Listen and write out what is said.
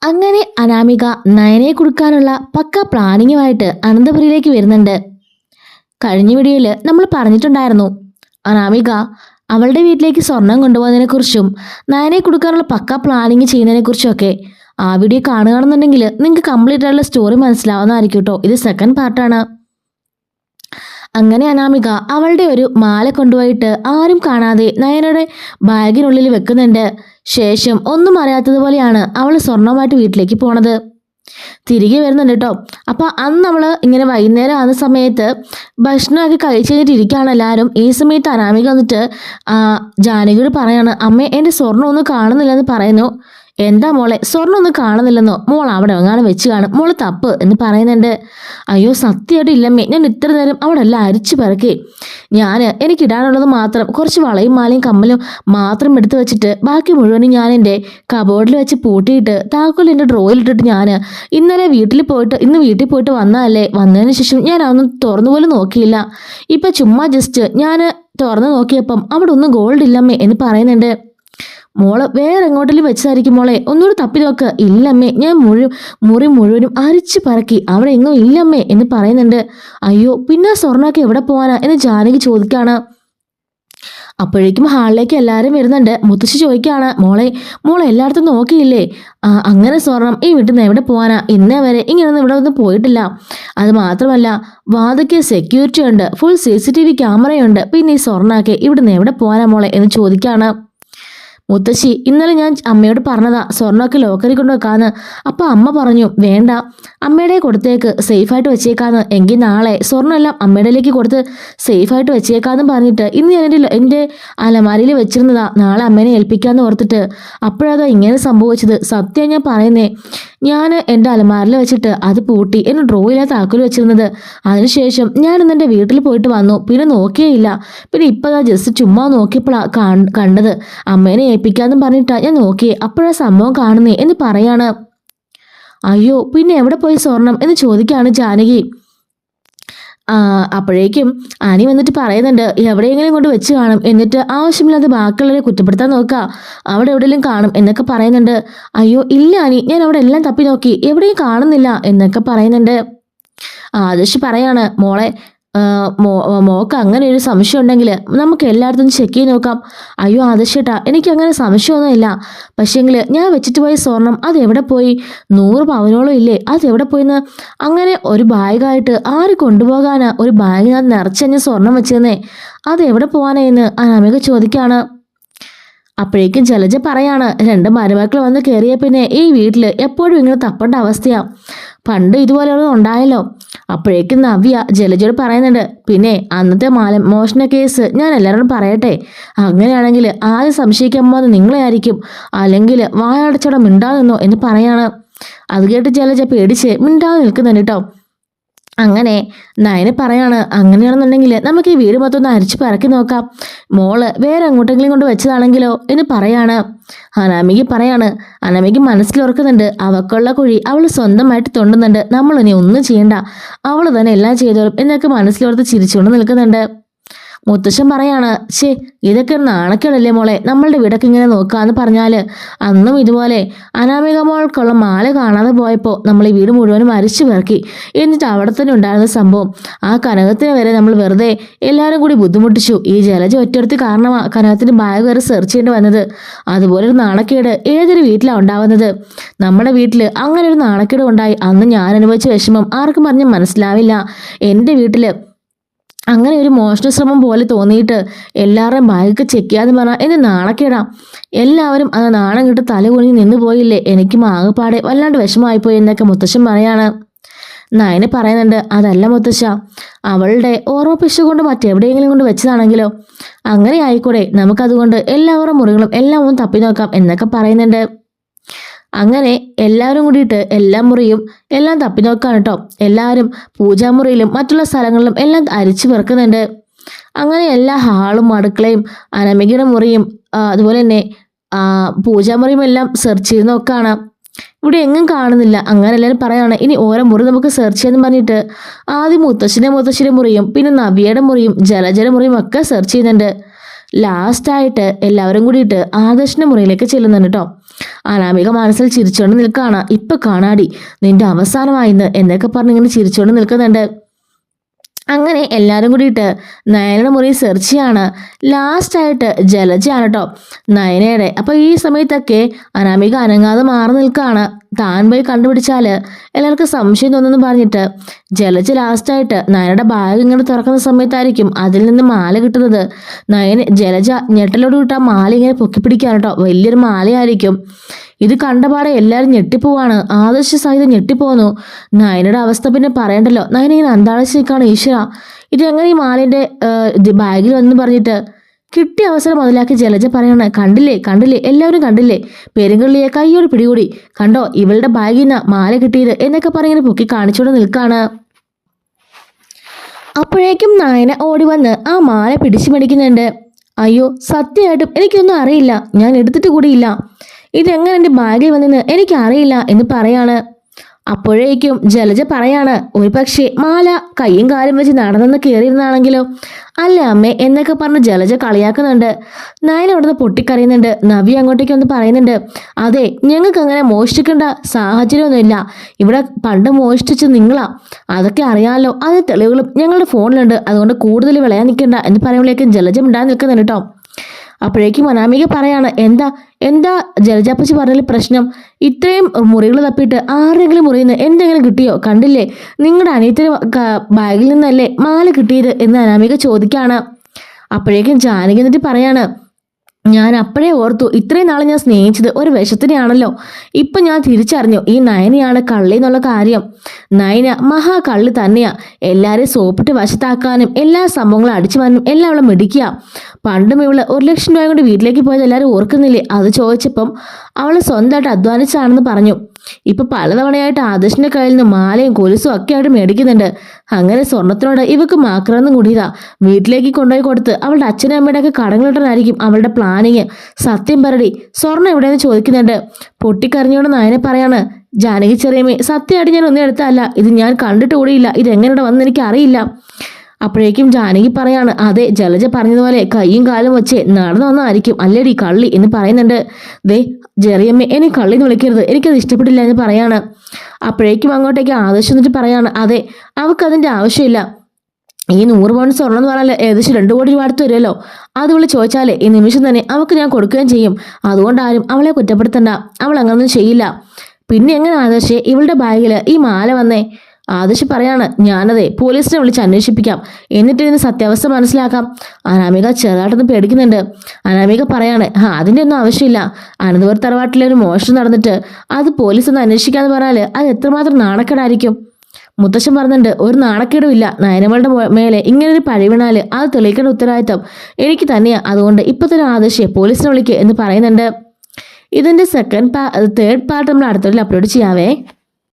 അങ്ങനെ അനാമിക നയനയെ കൊടുക്കാനുള്ള പക്ക പ്ലാനിങ്ങുമായിട്ട് അനന്തപുരിയിലേക്ക് വരുന്നുണ്ട്. കഴിഞ്ഞ വീഡിയോയിൽ നമ്മൾ പറഞ്ഞിട്ടുണ്ടായിരുന്നു അനാമിക അവളുടെ വീട്ടിലേക്ക് സ്വർണം കൊണ്ടുപോകുന്നതിനെ കുറിച്ചും നയനയെ കൊടുക്കാനുള്ള പക്ക പ്ലാനിങ് ചെയ്യുന്നതിനെ കുറിച്ചൊക്കെ. ആ വീഡിയോ കാണുകയാണെന്നുണ്ടെങ്കിൽ നിങ്ങൾക്ക് കംപ്ലീറ്റ് ആയിട്ടുള്ള സ്റ്റോറി മനസ്സിലാവുന്നതായിരിക്കും കേട്ടോ. ഇത് സെക്കൻഡ് പാർട്ടാണ്. അങ്ങനെ അനാമിക അവളുടെ ഒരു മാല കൊണ്ടുപോയിട്ട് ആരും കാണാതെ നയനയുടെ ബാഗിനുള്ളിൽ വെക്കുന്നുണ്ട്. ശേഷം ഒന്നും അറിയാത്തതുപോലെയാണ് അവൾ സ്വർണവുമായിട്ട് വീട്ടിലേക്ക് പോണത്. തിരികെ വരുന്നുണ്ട് കേട്ടോ. അപ്പോൾ അന്ന് അവൾ ഇങ്ങനെ വൈകുന്നേരം ആകുന്ന സമയത്ത് ഭക്ഷണമൊക്കെ കഴിച്ചു കഴിഞ്ഞിട്ട് ഇരിക്കുകയാണ് എല്ലാവരും. ഈ സമയത്ത് അനാമിക വന്നിട്ട് ജാനകിയോട് പറയാണ്, അമ്മേ എൻ്റെ സ്വർണ്ണം ഒന്നും കാണുന്നില്ലെന്ന് പറയുന്നു. എന്താ മോളെ സ്വർണ്ണം ഒന്നും കാണുന്നില്ലെന്നോ? മോൾ അവിടെ എങ്ങാനും വെച്ച് കാണും, മോള് തപ്പ് എന്ന് പറയുന്നുണ്ട്. അയ്യോ സത്യമായിട്ട് ഇല്ലമ്മേ, ഞാൻ ഇത്ര നേരം അവിടെ എല്ലാം അരിച്ചു പിറക്കി. എനിക്കിടാനുള്ളത് മാത്രം കുറച്ച് വളയും മാലയും കമ്മലും മാത്രം എടുത്തു വെച്ചിട്ട് ബാക്കി മുഴുവനും ഞാൻ എൻ്റെ കബോർഡിൽ വെച്ച് പൂട്ടിയിട്ട് താക്കോൽ എൻ്റെ ഡ്രോയിലിട്ടിട്ട് ഞാൻ ഇന്ന് വീട്ടിൽ പോയിട്ട് വന്നതല്ലേ. വന്നതിന് ശേഷം ഞാൻ അതൊന്നും തുറന്നു പോലും നോക്കിയില്ല. ഇപ്പം ചുമ്മാ ജസ്റ്റ് ഞാൻ തുറന്നു നോക്കിയപ്പം അവിടെ ഒന്നും ഗോൾഡ് ഇല്ലമ്മേ എന്ന് പറയുന്നുണ്ട്. മോള് വേറെ എങ്ങോട്ടെങ്കിലും വെച്ചതായിരിക്കും മോളെ, ഒന്നുകൂടി തപ്പി നോക്ക്. ഇല്ലമ്മേ, ഞാൻ മുറി മുഴുവനും അരിച്ചു പറക്കി, അവിടെ എങ്ങും ഇല്ലമ്മേ എന്ന് പറയുന്നുണ്ട്. അയ്യോ പിന്നെ സ്വർണ്ണമൊക്കെ എവിടെ പോവാനാ എന്ന് ജാനകി ചോദിക്കാണ്. അപ്പോഴേക്കും ഹാളിലേക്ക് എല്ലാവരും വരുന്നുണ്ട്. മുത്തശ്ശി ചോദിക്കുകയാണ്, മോളെ എല്ലായിടത്തും നോക്കിയില്ലേ? അങ്ങനെ സ്വർണം ഈ വീട്ടിൽ നിന്ന് എവിടെ പോകാനാ? ഇന്നേ വരെ ഇങ്ങനൊന്നും ഇവിടെ ഒന്നും പോയിട്ടില്ല. അത് മാത്രമല്ല വാതിക്ക് സെക്യൂരിറ്റി ഉണ്ട്, ഫുൾ CCTV ക്യാമറയുണ്ട്. പിന്നെ ഈ സ്വർണ്ണമൊക്കെ ഇവിടുന്ന് എവിടെ പോകാനാ മോളെ എന്ന് ചോദിക്കുകയാണ്. മുത്തശ്ശി ഇന്നലെ ഞാൻ അമ്മയോട് പറഞ്ഞതാ സ്വർണ്ണമൊക്കെ ലോക്കറിൽ കൊണ്ട് വെക്കാന്ന്. അപ്പോൾ അമ്മ പറഞ്ഞു വേണ്ട, അമ്മയുടെ കൊടുത്തേക്ക് സേഫായിട്ട് വെച്ചേക്കാന്ന്. എങ്കിൽ നാളെ സ്വർണ്ണമെല്ലാം അമ്മയുടെയിലേക്ക് കൊടുത്ത് സേഫായിട്ട് വെച്ചേക്കാന്ന് പറഞ്ഞിട്ട് ഇന്ന് ഞാൻ എൻ്റെ അലമാരിയിൽ വെച്ചിരുന്നതാ, നാളെ അമ്മേനെ ഏൽപ്പിക്കാന്ന് ഓർത്തിട്ട്. അപ്പോഴതാ ഇങ്ങനെ സംഭവിച്ചത്. സത്യം ഞാൻ പറയുന്നേ, ഞാൻ എൻ്റെ അലമാരിൽ വെച്ചിട്ട് അത് പൂട്ടി എൻ്റെ ഡ്രോയിലാ താക്കോൽ വെച്ചിരുന്നത്. അതിനുശേഷം ഞാൻ ഇന്ന് എൻ്റെ വീട്ടിൽ പോയിട്ട് വന്നു, പിന്നെ നോക്കിയേയില്ല. പിന്നെ ഇപ്പം ജസ്റ്റ് ചുമ്മാ നോക്കിയപ്പോഴാണ് കണ്ടത്. അമ്മേനെ ഏൽപ്പിക്കാന്നും പറഞ്ഞിട്ടാ ഞാൻ നോക്കിയേ, അപ്പോഴാ സംഭവം കാണുന്നേ എന്ന് പറയാണ്. അയ്യോ പിന്നെ എവിടെ പോയി സ്വർണം എന്ന് ചോദിക്കുകയാണ് ജാനകി. അപ്പോഴേക്കും ആനി വന്നിട്ട് പറയുന്നുണ്ട്, എവിടെയെങ്കിലും കൊണ്ട് വെച്ച് കാണും, എന്നിട്ട് ആവശ്യമില്ലാതെ ബാക്കിയുള്ളവരെ കുറ്റപ്പെടുത്താൻ നോക്കുക, അവിടെ എവിടെയെങ്കിലും കാണും എന്നൊക്കെ പറയുന്നുണ്ട്. അയ്യോ ഇല്ല ആനി, ഞാൻ അവിടെ എല്ലാം തപ്പി നോക്കി, എവിടെയും കാണുന്നില്ല എന്നൊക്കെ പറയുന്നുണ്ട്. ആദർശ് പറയാണ്, മോളെ മോക്ക് അങ്ങനെ ഒരു സംശയം ഉണ്ടെങ്കിൽ നമുക്ക് എല്ലായിടത്തും ചെക്ക് ചെയ്ത് നോക്കാം. അയ്യോ ആദർശേട്ടാ, എനിക്ക് അങ്ങനെ സംശയമൊന്നുമില്ല. പക്ഷേങ്കിൽ ഞാൻ വെച്ചിട്ട് പോയ സ്വർണം അതെവിടെ പോയി? 100 പവനോളം ഇല്ലേ, അതെവിടെ പോയിന്ന്? അങ്ങനെ ഒരു ബാഗായിട്ട് ആര് കൊണ്ടുപോകാനാ ഒരു ബാഗിനകത്ത് നിറച്ചഞ്ഞ സ്വർണം വെച്ചെന്നേ, അതെവിടെ പോകാനാ എന്ന് അനാമിക ചോദിക്കാണ്. അപ്പോഴേക്കും ജലജ പറയാണ്, 2 മരുമക്കൾ വന്ന് കയറിയ പിന്നെ ഈ വീട്ടിൽ എപ്പോഴും ഇങ്ങനെ തപ്പേണ്ട അവസ്ഥയാ, പണ്ട് ഇതുപോലെയൊന്നും ഉണ്ടായല്ലോ. അപ്പോഴേക്കും നവ്യ ജലജയോട് പറയുന്നുണ്ട്, പിന്നെ അന്നത്തെ മോഷണ കേസ് ഞാൻ എല്ലാവരോടും പറയട്ടെ, അങ്ങനെയാണെങ്കിൽ ആദ്യം സംശയിക്കാൻ പോകുന്നത് നിങ്ങളെ ആയിരിക്കും, അല്ലെങ്കിൽ വായടച്ചോടെ മിണ്ടാതെ നിന്നോ എന്ന് പറയാണ്. അത് കേട്ട് ജലജ പേടിച്ച് മിണ്ടാതെ നിൽക്കുന്നുണ്ട് കേട്ടോ. അങ്ങനെ നയന പറയാണ്, അങ്ങനെയാണെന്നുണ്ടെങ്കിൽ നമുക്ക് ഈ വീട് മൊത്തം ഒന്ന് അരിച്ചു പറക്കി നോക്കാം, മോള് വേറെ എങ്ങോട്ടെങ്കിലും കൊണ്ട് വെച്ചതാണെങ്കിലോ എന്ന് പറയാണ്. അനാമിക പറയാണ്, അനാമിക മനസ്സിലോർക്കുന്നുണ്ട്, അവക്കുള്ള കുഴി അവൾ സ്വന്തമായിട്ട് തൊണ്ടുന്നുണ്ട്, നമ്മളിനി ഒന്നും ചെയ്യണ്ട, അവൾ തന്നെ എല്ലാം ചെയ്തോളും എന്നൊക്കെ മനസ്സിലോർത്ത് ചിരിച്ചുകൊണ്ട് നിൽക്കുന്നുണ്ട്. മുത്തശ്ശൻ പറയാണ്, ഇതൊക്കെ നാണക്കേടല്ലേ മോളെ, നമ്മളുടെ വീടൊക്കെ ഇങ്ങനെ നോക്കാന്ന് പറഞ്ഞാൽ. അന്നും ഇതുപോലെ അനാമിക മോൾക്കുള്ള മാല കാണാതെ പോയപ്പോൾ നമ്മൾ ഈ വീട് മുഴുവനും അരിച്ചു പെറുക്കി, എന്നിട്ട് അവിടെ തന്നെ ഉണ്ടായിരുന്ന സംഭവം ആ കനകത്തിന് വരെ നമ്മൾ വെറുതെ എല്ലാവരും കൂടി ബുദ്ധിമുട്ടിച്ചു. ഈ ജലജ ഒറ്റടുത്ത് കാരണമാണ് കനകത്തിന് ബാഗ് വരെ സെർച്ച് ചെയ്യേണ്ടി വന്നത്. അതുപോലെ ഒരു നാണക്കേട് ഏതൊരു വീട്ടിലാണ് ഉണ്ടാവുന്നത്. നമ്മുടെ വീട്ടിൽ അങ്ങനെ ഒരു നാണക്കേട് ഉണ്ടായി. അന്ന് ഞാൻ അനുഭവിച്ച വിഷമം ആർക്കും പറഞ്ഞ് മനസ്സിലാവില്ല. എൻ്റെ വീട്ടിൽ അങ്ങനെ ഒരു മോഷണ ശ്രമം പോലെ തോന്നിയിട്ട് എല്ലാവരുടെയും ബാഗൊക്കെ ചെക്ക് ചെയ്യാന്ന് പറഞ്ഞാൽ എന്നെ നാണക്കേടാം. എല്ലാവരും അത് നാണം കിട്ട് തല കുനിഞ്ഞ് നിന്ന് പോയില്ലേ, എനിക്ക് ആകെപ്പാടെ വല്ലാണ്ട് വിഷമമായിപ്പോയി എന്നൊക്കെ മുത്തശ്ശൻ പറയാണ്. നയനെ പറയുന്നുണ്ട്, അതല്ല മുത്തശ്ശ, അവളുടെ ഓർമ്മപ്പിശ കൊണ്ട് മറ്റെവിടെയെങ്കിലും കൊണ്ട് വെച്ചതാണെങ്കിലോ? അങ്ങനെ ആയിക്കൂടെ, നമുക്കതുകൊണ്ട് എല്ലാവരുടെ മുറികളും എല്ലാം ഒന്ന് തപ്പി നോക്കാം എന്നൊക്കെ പറയുന്നുണ്ട്. അങ്ങനെ എല്ലാവരും കൂടിയിട്ട് എല്ലാ മുറിയും എല്ലാം തപ്പി നോക്കാണ് കേട്ടോ. എല്ലാവരും പൂജാമുറിയിലും മറ്റുള്ള സ്ഥലങ്ങളിലും എല്ലാം അരിച്ചു പെറുക്കുന്നുണ്ട്. അങ്ങനെ എല്ലാ ഹാളും അടുക്കളയും അനാമികയുടെ മുറിയും അതുപോലെ തന്നെ പൂജാമുറിയും എല്ലാം സെർച്ച് ചെയ്ത് നോക്കാണ്. ഇവിടെ എങ്ങും കാണുന്നില്ല. അങ്ങനെ എല്ലാവരും പറയാണ്, ഇനി ഓരോ മുറി നമുക്ക് സെർച്ച് ചെയ്യാന്ന് പറഞ്ഞിട്ട് ആദ്യം മുത്തശ്ശിയുടെ മുറിയും പിന്നെ നവ്യയുടെ മുറിയും ജലജയുടെ മുറിയും ഒക്കെ സെർച്ച് ചെയ്യുന്നുണ്ട്. ലാസ്റ്റായിട്ട് എല്ലാവരും കൂടിയിട്ട് ആദർശിന്റെ മുറിയിലേക്ക് ചെല്ലുന്നുണ്ട് കേട്ടോ. അനാമിക മനസ്സിൽ ചിരിച്ചുകൊണ്ട് നിൽക്കുകയാണ്. ഇപ്പൊ കാണാടി നിന്റെ അവസാനമായിന്ന് എന്നൊക്കെ പറഞ്ഞ് ഇങ്ങനെ ചിരിച്ചുകൊണ്ട് നിൽക്കുന്നുണ്ട്. അങ്ങനെ എല്ലാവരും കൂടിയിട്ട് നയനയുടെ മുറി സെർച്ച് ചെയ്യാണ്. ലാസ്റ്റായിട്ട് ജലജയാണ് കേട്ടോ നയനയുടെ. അപ്പോൾ ഈ സമയത്തൊക്കെ അനാമിക അനങ്ങാതെ മാറി നിൽക്കുകയാണ്. താൻ പോയി കണ്ടുപിടിച്ചാൽ എല്ലാവർക്കും സംശയം തോന്നുന്നു പറഞ്ഞിട്ട് ജലജ ലാസ്റ്റായിട്ട് നയനയുടെ ബാഗ് ഇങ്ങനെ തുറക്കുന്ന സമയത്തായിരിക്കും അതിൽ നിന്ന് മാല കിട്ടുന്നത്. ജലജ ഞെട്ടലോട് കിട്ടാൻ മാല ഇങ്ങനെ പൊക്കിപ്പിടിക്കുകയാണ് കേട്ടോ. വലിയൊരു മാലയായിരിക്കും. ഇത് കണ്ടപാടെ എല്ലാവരും ഞെട്ടിപ്പോവാണ്. ആദർശ സഹിതം ഞെട്ടിപ്പോന്നു. നയനയുടെ അവസ്ഥ പിന്നെ പറയണ്ടല്ലോ. നയന ഇങ്ങനെ അന്താളിച്ചേക്കാണ്. ഈശ്വര ഇതെങ്ങനെ ഈ മാലിന്റെ ബാഗിൽ വന്നു പറഞ്ഞിട്ട് കിട്ടിയ അവസരം മുതലാക്കി ജലജ പറയാണ്. കണ്ടില്ലേ കണ്ടില്ലേ എല്ലാവരും കണ്ടില്ലേ, പെരുങ്കള്ളിയെ കൈയോട് പിടികൂടി, കണ്ടോ ഇവളുടെ ബാഗിൽ നിന്ന് മാല കിട്ടിയത് എന്നൊക്കെ പറഞ്ഞിങ്ങനെ പൊക്കി കാണിച്ചോണ്ട് നിൽക്കാണ്. അപ്പോഴേക്കും നയന ഓടി വന്ന് ആ മാല പിടിച്ചു മേടിക്കുന്നുണ്ട്. അയ്യോ സത്യമായിട്ടും എനിക്കൊന്നും അറിയില്ല, ഞാൻ എടുത്തിട്ട് കൂടിയില്ല, ഇതെങ്ങനെ എൻ്റെ ബാഗിൽ വന്നെന്ന് എനിക്കറിയില്ല എന്ന് പറയാണ്. അപ്പോഴേക്കും ജലജ പറയാണ്, ഒരു പക്ഷേ മാല കയ്യും കാലും വെച്ച് നടന്നെന്ന് കയറിയിരുന്നാണെങ്കിലോ. അല്ല അമ്മേ എന്നൊക്കെ പറഞ്ഞ് ജലജ കളിയാക്കുന്നുണ്ട്. നയന അവിടുന്ന് പൊട്ടിക്കറിയുന്നുണ്ട്. നവ്യ അങ്ങോട്ടേക്ക് വന്ന് പറയുന്നുണ്ട്, അതെ ഞങ്ങൾക്ക് അങ്ങനെ മോഷ്ടിക്കേണ്ട സാഹചര്യമൊന്നുമില്ല, ഇവിടെ പണ്ട് മോഷ്ടിച്ച് നിങ്ങളാ, അതൊക്കെ അറിയാമല്ലോ, അത് തെളിവുകളും ഞങ്ങളുടെ ഫോണിലുണ്ട്, അതുകൊണ്ട് കൂടുതൽ വിളയാൻ നിൽക്കണ്ട എന്ന് പറയുമ്പോഴേക്കും ജലജ മിണ്ടാൻ നിൽക്കുന്നുണ്ട് കേട്ടോ. അപ്പോഴേക്കും അനാമിക പറയാണ്, എന്താ എന്താ ജലജാപ്പച്ചി പറഞ്ഞതിൽ പ്രശ്നം, ഇത്രയും മുറികൾ തപ്പിയിട്ട് ആരെങ്കിലും മുറിയിൽ നിന്ന് എന്തെങ്കിലും കിട്ടിയോ, കണ്ടില്ലേ നിങ്ങളുടെ അനിയത്തിന്റെ ബാഗിൽ നിന്നല്ലേ മാല കിട്ടിയത് എന്ന് അനാമിക ചോദിക്കാണ്. അപ്പോഴേക്കും ജാനകി എന്നിട്ട് പറയാണ്, ഞാൻ അപ്പോഴേ ഓർത്തു ഇത്രയും നാളെ ഞാൻ സ്നേഹിച്ചത് ഒരു വിഷത്തിനെയാണല്ലോ, ഇപ്പൊ ഞാൻ തിരിച്ചറിഞ്ഞു ഈ നയനയാണ് കള്ളി എന്നുള്ള കാര്യം. നയന മഹാ കള്ളി തന്നെയാ, എല്ലാരെയും സോപ്പിട്ട് വശത്താക്കാനും എല്ലാ സംഭവങ്ങളും അടിച്ചു വാനും എല്ലാം അവളെ മിടിക്കുക. പണ്ടും ഇവള് 1,00,000 രൂപ കൊണ്ട് വീട്ടിലേക്ക് പോയത് എല്ലാവരും ഓർക്കുന്നില്ലേ, അത് ചോദിച്ചപ്പം അവള് സ്വന്തമായിട്ട് അധ്വാനിച്ചാണെന്ന് പറഞ്ഞു. ഇപ്പൊ പലതവണയായിട്ട് ആദർശിന്റെ കയ്യിൽ നിന്ന് മാലയും കൊലുസും ഒക്കെ ആയിട്ട് മേടിക്കുന്നുണ്ട്. അങ്ങനെ സ്വർണത്തിനോട് ഇവക്ക് മാക്രന്നും കൂടിയതാ. വീട്ടിലേക്ക് കൊണ്ടുപോയി കൊടുത്ത് അവളുടെ അച്ഛനും അമ്മയുടെ ഒക്കെ കടങ്ങളിട്ടായിരിക്കും അവളുടെ പ്ലാനിങ്. സത്യം പറടി സ്വർണം എവിടെയെന്ന് ചോദിക്കുന്നുണ്ട്. പൊട്ടിക്കരഞ്ഞോണ്ട് നയനെ പറയാണ്, ജാനകി ചെറിയമ്മേ സത്യമായിട്ട് ഞാൻ ഒന്നും എടുത്തല്ല, ഇത് ഞാൻ കണ്ടിട്ട് കൂടിയില്ല, ഇതെങ്ങനെ വന്ന് എനിക്ക് അറിയില്ല. അപ്പോഴേക്കും ജാനകി പറയാണ്, അതെ ജലജ പറഞ്ഞതുപോലെ കൈയും കാലും വെച്ച് നടന്നു വന്നായിരിക്കും അല്ലേടി കള്ളി എന്ന് പറയുന്നുണ്ട്. ദേ ചെറിയമ്മ എന്നെ കള്ളി എന്ന് വിളിക്കരുത്, എനിക്കത് ഇഷ്ടപ്പെട്ടില്ല എന്ന് പറയാണ്. അപ്പോഴേക്കും അങ്ങോട്ടേക്ക് ആദർശം എന്നിട്ട് പറയാണ്, അതെ അവൾക്കതിൻ്റെ ആവശ്യമില്ല, ഈ 100 പൗണ്ട് സ്വർണം എന്ന് പറഞ്ഞാൽ ഏകദേശം 2 കോടി രൂപ അടുത്ത് വരുമല്ലോ, അത് വിളി ചോദിച്ചാലേ ഈ നിമിഷം തന്നെ അവൾക്ക് ഞാൻ കൊടുക്കുകയും ചെയ്യും, അതുകൊണ്ടാരും അവളെ കുറ്റപ്പെടുത്തണ്ട, അവൾ അങ്ങനൊന്നും ചെയ്യില്ല. പിന്നെ എങ്ങനെ ആദർശേ ഇവളുടെ ബാഗിൽ ഈ മാല വന്നേ? ആദർശ് പറയാണ്, ഞാനതെ പോലീസിനെ വിളിച്ച് അന്വേഷിപ്പിക്കാം, എന്നിട്ട് ഇതിന് സത്യാവസ്ഥ മനസ്സിലാക്കാം. അനാമിക ചെറുതായിട്ടൊന്ന് പേടിക്കുന്നുണ്ട്. അനാമിക പറയാണ്, അതിൻ്റെ ഒന്നും ആവശ്യമില്ല, അനന്തപുരം തറവാട്ടിലെ ഒരു മോഷണം നടന്നിട്ട് അത് പോലീസ് ഒന്ന് അന്വേഷിക്കാന്ന് പറഞ്ഞാൽ അത് എത്രമാത്രം നാണക്കേടായിരിക്കും. മുത്തശ്ശൻ പറഞ്ഞിട്ടുണ്ട്, ഒരു നാണക്കേടുമില്ല, നയനമളുടെ മേലെ ഇങ്ങനൊരു പഴി വീണാൽ അത് തെളിയിക്കേണ്ട ഉത്തരവാദിത്തം എനിക്ക് തന്നെയാ, അതുകൊണ്ട് ഇപ്പൊ തന്നെ ആദർശയെ പോലീസിനെ വിളിക്കുക എന്ന് പറയുന്നുണ്ട്. ഇതിന്റെ തേർഡ് പാർട്ട് നമ്മൾ അടുത്തൊരു അപ്ലോഡ് ചെയ്യാവേ.